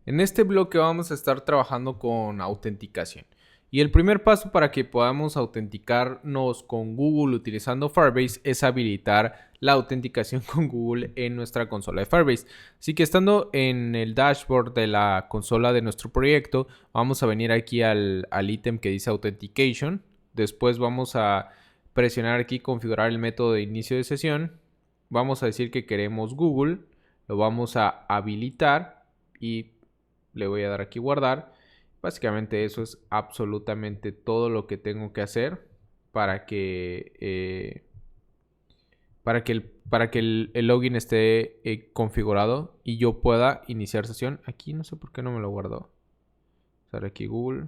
En este bloque vamos a estar trabajando con autenticación. Y el primer paso para que podamos autenticarnos con Google utilizando Firebase es habilitar la autenticación con Google en nuestra consola de Firebase. Así que estando en el dashboard de la consola de nuestro proyecto, vamos a venir aquí al ítem que dice Authentication. Después vamos a presionar aquí configurar el método de inicio de sesión. Vamos a decir que queremos Google. Lo vamos a habilitar y le voy a dar aquí guardar. Básicamente eso es absolutamente todo lo que tengo que hacer para que el login esté configurado y yo pueda iniciar sesión. Aquí no sé por qué no me lo guardó. Usar aquí Google,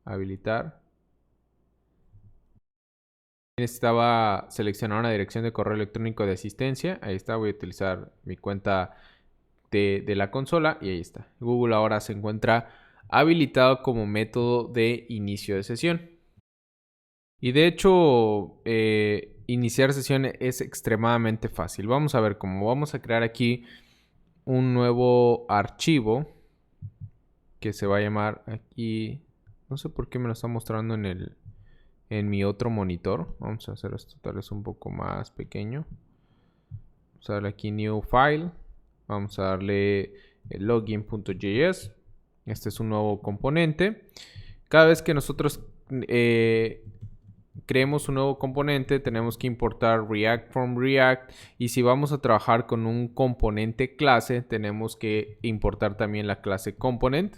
habilitar. Necesitaba seleccionar una dirección de correo electrónico de asistencia. Ahí está, voy a utilizar mi cuenta de la consola y ahí está. Google ahora se encuentra habilitado como método de inicio de sesión. Y de hecho, iniciar sesión es extremadamente fácil. Vamos a ver cómo vamos a crear aquí un nuevo archivo que se va a llamar aquí. No sé por qué me lo está mostrando en mi otro monitor. Vamos a hacer esto tal vez un poco más pequeño. Vamos a darle aquí New File. Vamos a darle el login.js. Este es un nuevo componente. Cada vez que nosotros creemos un nuevo componente, tenemos que importar React from React. Y si vamos a trabajar con un componente clase, tenemos que importar también la clase component,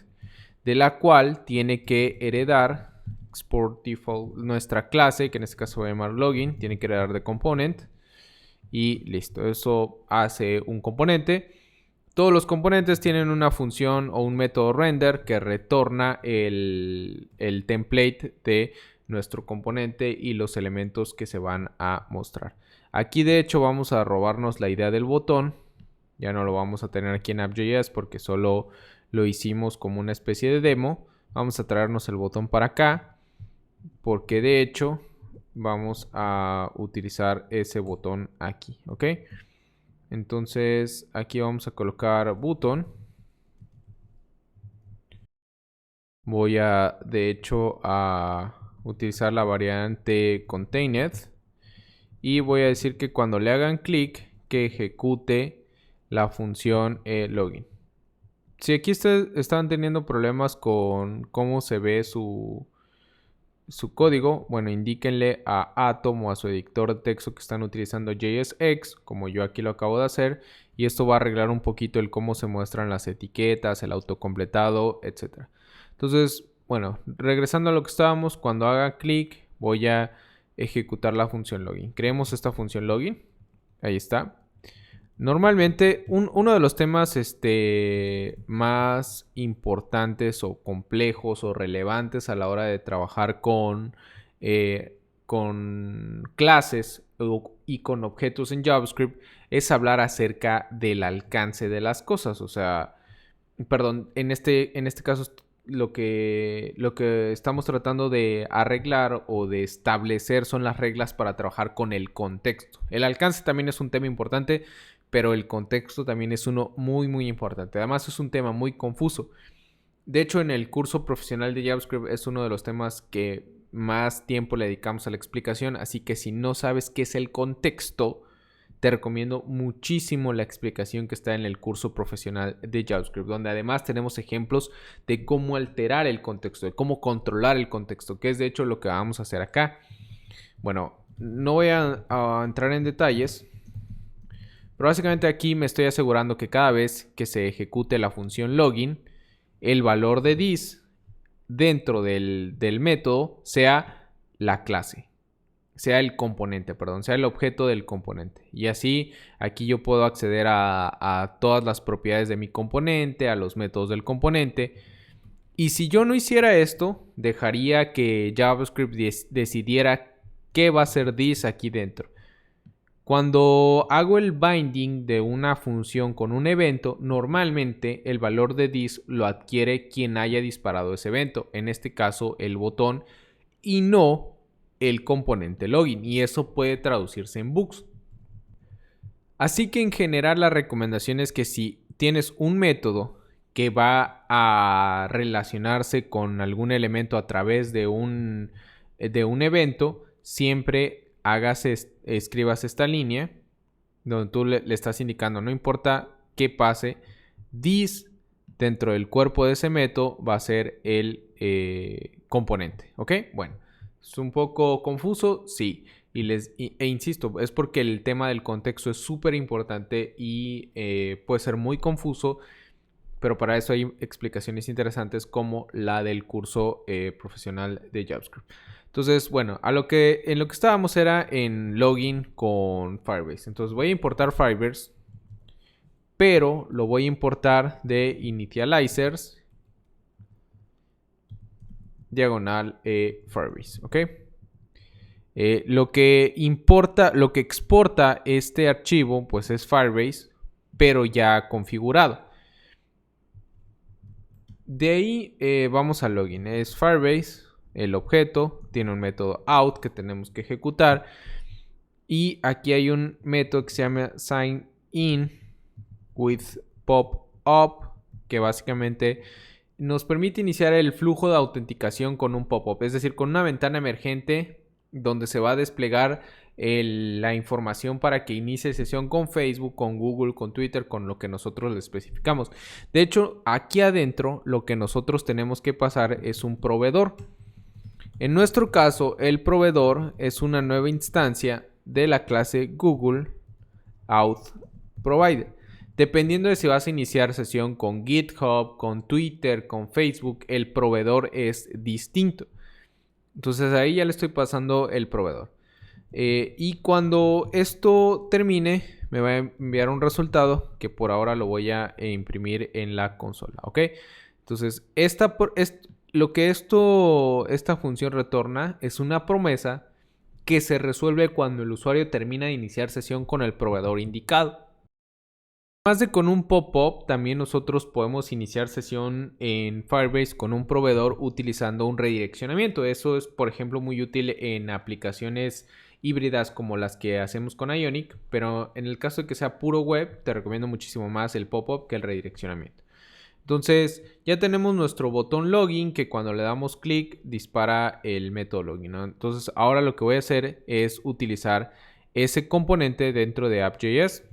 de la cual tiene que heredar export default nuestra clase, que en este caso va a llamar login, tiene que heredar de component. Y listo, eso hace un componente. Todos los componentes tienen una función o un método render que retorna el template de nuestro componente y los elementos que se van a mostrar. Aquí de hecho vamos a robarnos la idea del botón. Ya no lo vamos a tener aquí en app.js porque solo lo hicimos como una especie de demo. Vamos a traernos el botón para acá porque de hecho vamos a utilizar ese botón aquí, ¿ok? Entonces aquí vamos a colocar button. Voy a de hecho a utilizar la variante contained y voy a decir que cuando le hagan clic que ejecute la función login. Si aquí están teniendo problemas con cómo se ve su código, bueno, indíquenle a Atom o a su editor de texto que están utilizando JSX, como yo aquí lo acabo de hacer, y esto va a arreglar un poquito el cómo se muestran las etiquetas, el autocompletado, etc. Entonces, bueno, regresando a lo que estábamos, cuando haga clic voy a ejecutar la función login. Creemos esta función login, ahí está. Normalmente, uno de los temas más importantes o complejos o relevantes a la hora de trabajar con clases y con objetos en JavaScript es hablar acerca del alcance de las cosas. O sea, perdón, en este caso lo que estamos tratando de arreglar o de establecer son las reglas para trabajar con el contexto. El alcance también es un tema importante, pero el contexto también es uno muy muy importante. Además es un tema muy confuso. De hecho, en el curso profesional de JavaScript es uno de los temas que más tiempo le dedicamos a la explicación, así que si no sabes qué es el contexto, te recomiendo muchísimo la explicación que está en el curso profesional de JavaScript, donde además tenemos ejemplos de cómo alterar el contexto, de cómo controlar el contexto, que es de hecho lo que vamos a hacer acá. Bueno, no voy a entrar en detalles, pero básicamente aquí me estoy asegurando que cada vez que se ejecute la función login, el valor de this dentro del método sea la clase. Sea el componente, perdón, sea el objeto del componente. Y así aquí yo puedo acceder a todas las propiedades de mi componente, a los métodos del componente. Y si yo no hiciera esto, dejaría que JavaScript decidiera qué va a ser this aquí dentro. Cuando hago el binding de una función con un evento, normalmente el valor de this lo adquiere quien haya disparado ese evento, en este caso el botón, y no el componente login, y eso puede traducirse en bugs. Así que en general la recomendación es que si tienes un método que va a relacionarse con algún elemento a través de un evento, siempre escribas esta línea donde tú le estás indicando, no importa qué pase, this dentro del cuerpo de ese método va a ser el componente, ¿ok? Bueno, es un poco confuso, sí. E insisto, es porque el tema del contexto es súper importante y puede ser muy confuso, pero para eso hay explicaciones interesantes como la del curso profesional de JavaScript. Entonces, bueno, en lo que estábamos era en login con Firebase. Entonces voy a importar Firebase, pero lo voy a importar de initializers diagonal Firebase, ¿ok? Lo que exporta este archivo, pues es Firebase, pero ya configurado. De ahí vamos al login. Es Firebase, el objeto, tiene un método out que tenemos que ejecutar. Y aquí hay un método que se llama sign in with pop up, que básicamente nos permite iniciar el flujo de autenticación con un pop-up, es decir, con una ventana emergente donde se va a desplegar la información para que inicie sesión con Facebook, con Google, con Twitter, con lo que nosotros le especificamos. De hecho, aquí adentro lo que nosotros tenemos que pasar es un proveedor. En nuestro caso, el proveedor es una nueva instancia de la clase Google Auth Provider. Dependiendo de si vas a iniciar sesión con GitHub, con Twitter, con Facebook, el proveedor es distinto. Entonces ahí ya le estoy pasando el proveedor. Y cuando esto termine, me va a enviar un resultado que por ahora lo voy a imprimir en la consola, ¿ok? Entonces, esta función retorna es una promesa que se resuelve cuando el usuario termina de iniciar sesión con el proveedor indicado. Además de con un pop-up, también nosotros podemos iniciar sesión en Firebase con un proveedor utilizando un redireccionamiento. Eso es, por ejemplo, muy útil en aplicaciones híbridas como las que hacemos con Ionic, pero en el caso de que sea puro web, te recomiendo muchísimo más el pop-up que el redireccionamiento. Entonces, ya tenemos nuestro botón login que cuando le damos clic dispara el método login, ¿no? Entonces, ahora lo que voy a hacer es utilizar ese componente dentro de app.js.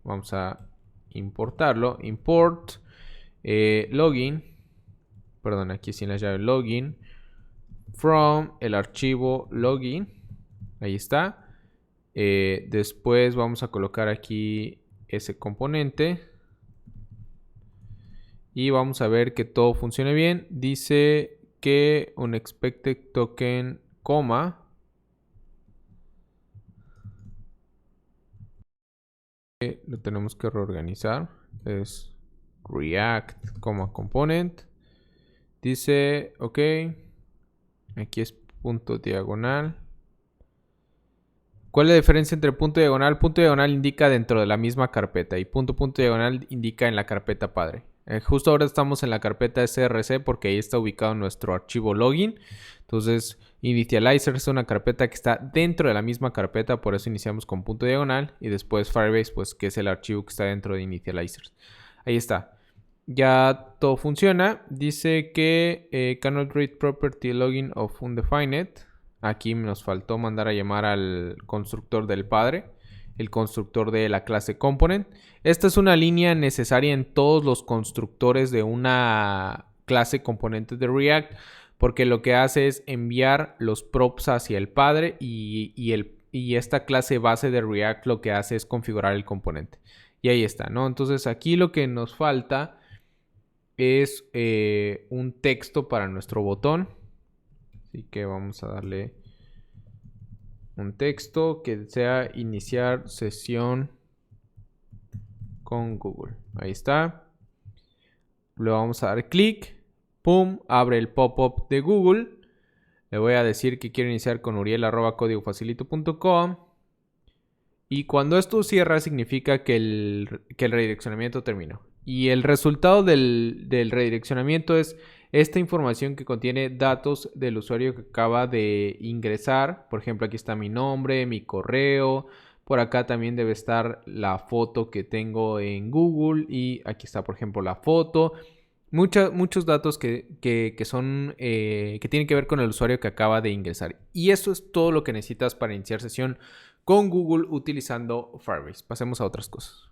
Vamos a importarlo, import login, perdón, aquí sin la llave login, from el archivo login, ahí está. Después vamos a colocar aquí ese componente y vamos a ver que todo funcione bien. Dice que un expected token, coma, lo tenemos que reorganizar, es react, component. Dice, ok, aquí es punto diagonal. ¿Cuál es la diferencia entre punto diagonal? Punto diagonal indica dentro de la misma carpeta y punto diagonal indica en la carpeta padre. Justo ahora estamos en la carpeta src porque ahí está ubicado nuestro archivo login. Entonces, initializer es una carpeta que está dentro de la misma carpeta, por eso iniciamos con punto diagonal y después Firebase, pues que es el archivo que está dentro de initializers. Ahí está. Ya todo funciona. Dice que cannot read property login of undefined. Aquí nos faltó mandar a llamar al constructor del padre, el constructor de la clase component. Esta es una línea necesaria en todos los constructores de una clase componente de React, porque lo que hace es enviar los props hacia el padre y esta clase base de React lo que hace es configurar el componente. Y ahí está, ¿no? Entonces aquí lo que nos falta es un texto para nuestro botón. Así que vamos a darle un texto que sea iniciar sesión con Google. Ahí está. Le vamos a dar clic. Pum, abre el pop-up de Google. Le voy a decir que quiero iniciar con uriel@códigofacilito.com. Y cuando esto cierra significa que el redireccionamiento terminó. Y el resultado del redireccionamiento es esta información que contiene datos del usuario que acaba de ingresar. Por ejemplo, aquí está mi nombre, mi correo. Por acá también debe estar la foto que tengo en Google. Y aquí está, por ejemplo, la foto. Muchos datos que son que tienen que ver con el usuario que acaba de ingresar. Y eso es todo lo que necesitas para iniciar sesión con Google utilizando Firebase. Pasemos a otras cosas.